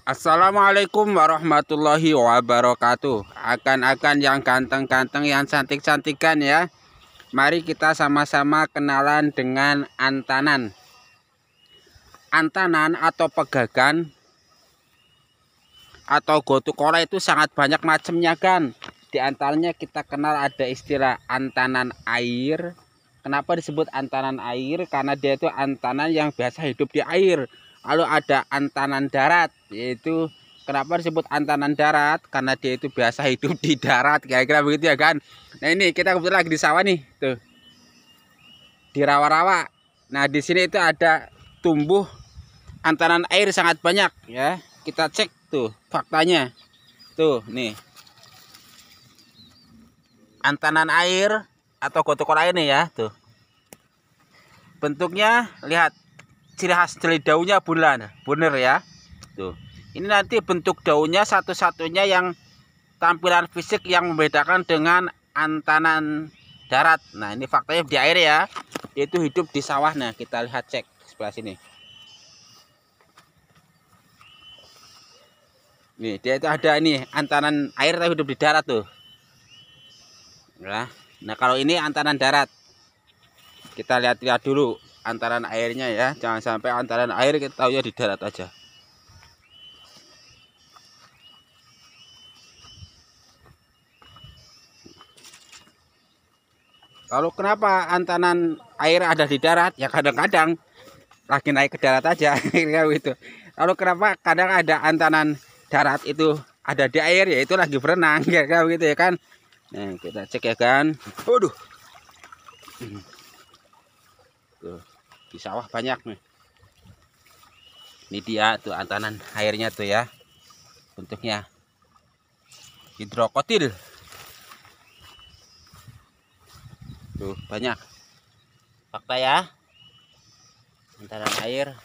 Assalamualaikum warahmatullahi wabarakatuh. Akan yang ganteng-ganteng, yang cantik-cantikan ya. Mari kita sama-sama kenalan dengan antanan. Antanan atau pegagan atau gotukora itu sangat banyak macamnya kan. Di antaranya kita kenal ada istilah antanan air. Kenapa disebut antanan air? Karena dia itu antanan yang biasa hidup di air. Lalu ada antanan darat, yaitu kenapa disebut antanan darat? Karena dia itu biasa hidup di darat, kira-kira begitu ya kan. Nah ini kita kebetulan lagi di sawah nih, tuh di rawa-rawa. Nah di sini itu ada tumbuh antanan air sangat banyak ya. Kita cek tuh faktanya, tuh nih antanan air atau gotukora ini ya, tuh bentuknya lihat. Ciri khas dari daunnya bulan, bener ya. Tuh, ini nanti bentuk daunnya satu-satunya yang tampilan fisik yang membedakan dengan antanan darat. Nah, ini faktanya di air ya, yaitu hidup di sawah. Nah, kita lihat cek sebelah sini. Nih, dia itu ada ini antanan air tapi hidup di darat tuh. Nah, kalau ini antanan darat. Kita lihat-lihat dulu antaran airnya ya, jangan sampai antaran air kita tahu ya di darat aja. Lalu kenapa antanan air ada di darat? Ya kadang-kadang lagi naik ke darat aja gitu. Lalu kenapa kadang ada antanan darat itu ada di air, ya itu lagi berenang ya gitu ya kan. Nah, kita cek ya kan. Waduh. Tuh, di sawah banyak nih. Ini dia tuh antanan airnya tuh ya. Bentuknya hidrokotil. Tuh banyak. Fakta ya. Antanan air.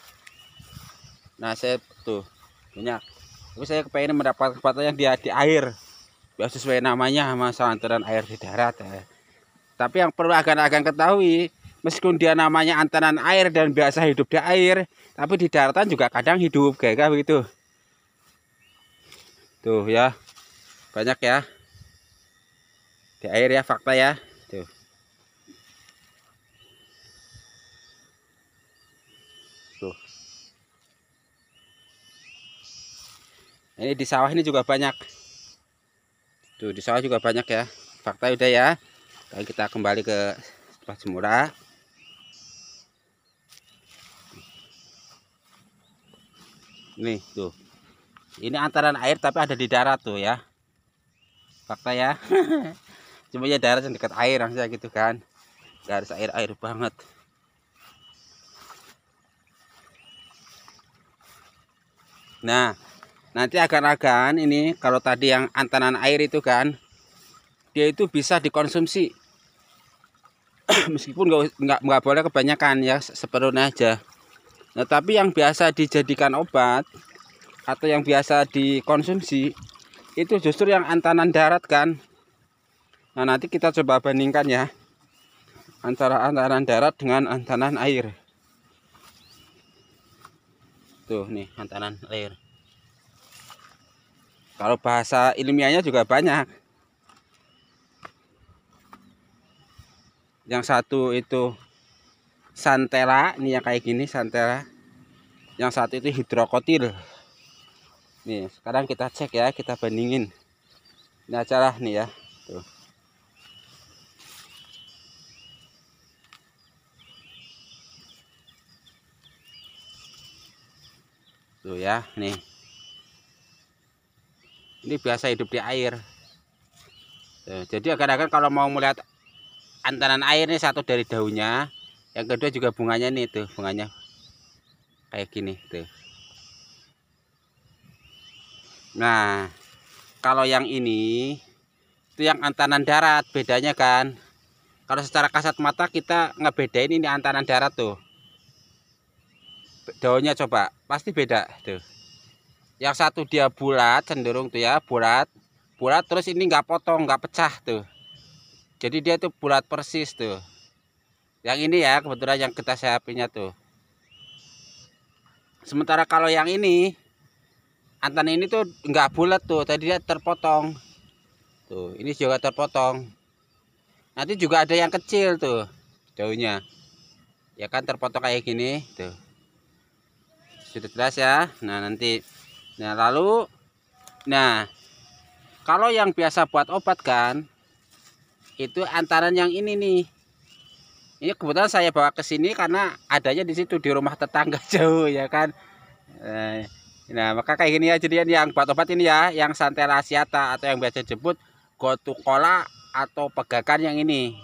Nah, saya tuh banyak. Tapi saya kepengen mendapat kesempatan yang dia di air. Biar sesuai namanya sama antanan air di darat ya. Tapi yang perlu akan ketahui, meskipun dia namanya antanan air dan biasa hidup di air, tapi di daratan juga kadang hidup kayak begitu. Tuh ya, banyak ya di air ya, fakta ya. Tuh. Tuh. Ini di sawah ini juga banyak. Tuh di sawah juga banyak ya. Fakta udah ya. Dan kita kembali ke tempat semula. Nih tuh. Ini antaran air tapi ada di darat tuh ya. Fakta ya. Cuma ya darat yang dekat air maksudnya gitu kan. Gak harus air banget. Nah, nanti akan ini kalau tadi yang antanan air itu kan, dia itu bisa dikonsumsi. Meskipun nggak boleh kebanyakan ya, seperlunya aja. Nah, tapi yang biasa dijadikan obat atau yang biasa dikonsumsi itu justru yang antanan darat kan. Nah, nanti kita coba bandingkan ya antara antanan darat dengan antanan air. Tuh nih antanan air. Kalau bahasa ilmiahnya juga banyak. Yang satu itu santera, ini yang kayak gini santera. Yang satu itu hidrokotil. Nih, sekarang kita cek ya, kita bandingin. Ini acara nih ya. Tuh. Tuh ya, nih. Ini biasa hidup di air. Tuh, jadi kadang-kadang kalau mau melihat antanan air nih, satu dari daunnya, yang kedua juga bunganya nih tuh, bunganya kayak gini tuh. Nah, kalau yang ini itu yang antanan darat, bedanya kan. Kalau secara kasat mata kita ngebedain ini antanan darat tuh. Daunnya coba, pasti beda tuh. Yang satu dia bulat cenderung tuh ya, bulat terus ini nggak potong, nggak pecah tuh. Jadi dia tuh bulat persis tuh. Yang ini ya kebetulan yang kita siapinnya tuh. Sementara kalau yang ini antanan ini tuh nggak bulat tuh, tadi dia terpotong. Tuh, ini juga terpotong. Nanti juga ada yang kecil tuh daunnya. Ya kan terpotong kayak gini tuh. Sudah jelas ya. Nah, nanti lalu kalau yang biasa buat obat kan itu antanan yang ini nih. Ini kebetulan saya bawa ke sini karena adanya di situ di rumah tetangga jauh ya kan. Nah, maka kayak gini ya jadian yang buat obat ini ya, yang Santhera aciata atau yang biasa disebut gotukola atau pegakan yang ini.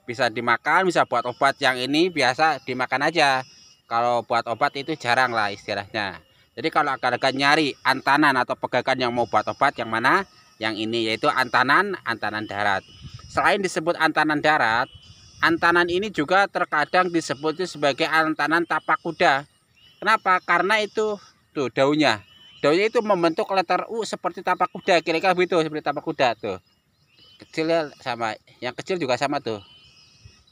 Bisa dimakan, bisa buat obat. Yang ini biasa dimakan aja. Kalau buat obat itu jarang lah istilahnya. Jadi kalau agak-agak nyari antanan atau pegakan yang mau buat obat yang mana? Yang ini yaitu antanan darat. Selain disebut antanan darat, antanan ini juga terkadang disebut sebagai antanan tapak kuda. Kenapa? Karena itu tuh daunnya. Daunnya itu membentuk letter U seperti tapak kuda, kira-kira begitu, seperti tapak kuda tuh. Kecilnya sama, yang kecil juga sama tuh.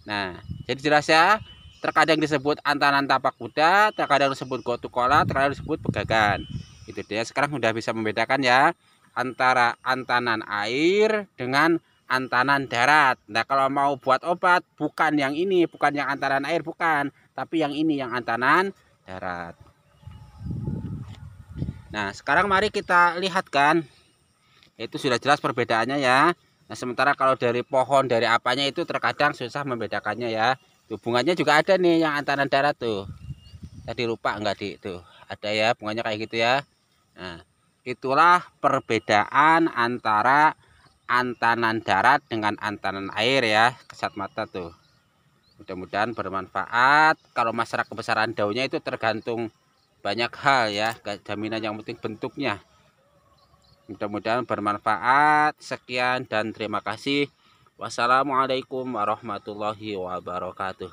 Nah, jadi jelas ya, terkadang disebut antanan tapak kuda, terkadang disebut gotukola, terkadang disebut pegagan. Itu dia, sekarang udah bisa membedakan ya antara antanan air dengan antanan darat. Nah, kalau mau buat obat bukan yang ini, bukan yang antanan air, bukan, tapi yang ini yang antanan darat. Nah, sekarang mari kita lihat kan. Itu sudah jelas perbedaannya ya. Nah, sementara kalau dari pohon, dari apanya itu terkadang susah membedakannya ya. Hubungannya juga ada nih yang antanan darat tuh. Tadi lupa enggak di itu. Ada ya bunganya kayak gitu ya. Nah, itulah perbedaan antara antanan darat dengan antanan air ya, kasat mata tuh. Mudah-mudahan bermanfaat. Kalau masalah kebesaran daunnya itu tergantung banyak hal ya, jaminan yang penting bentuknya. Mudah-mudahan bermanfaat. Sekian dan terima kasih. Wassalamualaikum warahmatullahi wabarakatuh.